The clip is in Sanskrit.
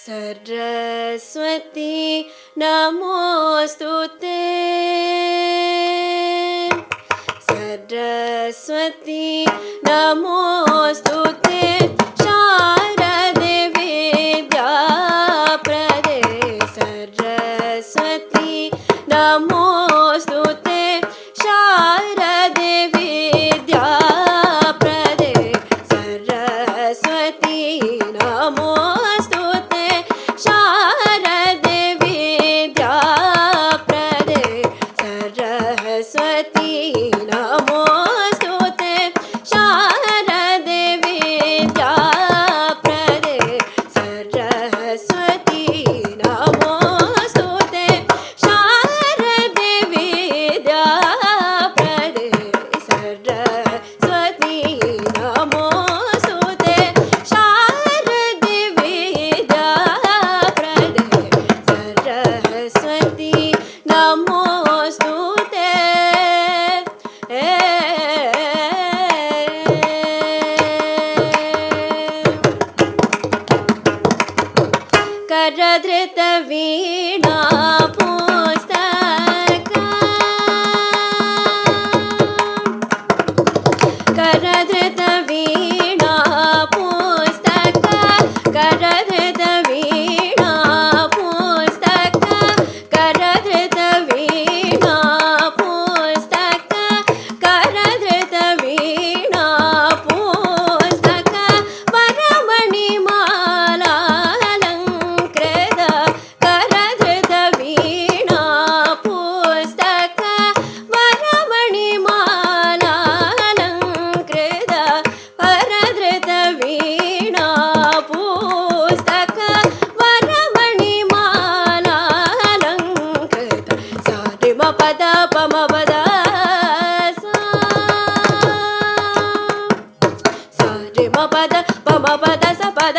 सरस्वती नमोस्तुते सरस्वती नमोस्तुते शारदे विद्याप्रदे सरस्वती नमोस्तुते शारदे विद्याप्रदे सरस्वती नमोस्तुते शारदे विद्याप्रदे सरस्वती नमोस्तुते शारदे विद्याप्रदे सरस्वती नमोस्तुते शारदे विद्याप्रदे सरस्वती नमोस्तुते शारदे विद्याप्रदे सरस्वती नमोस्तुते करधृत वीणा पुस्तक करधृत वीणा पुस्तक करधृत वीणा पुस्तक करधृत वीणा पुस्तक करधृत वीणा पुस्तक वरमणिमालालङ्कृत करधृत वीणा पुस्तक वरमणिमालालङ्कृत करधृत वीणा पुस्तक वरमणिमालालङ्कृत सा रि म पद प म पद सा रि म पद प म पद स पद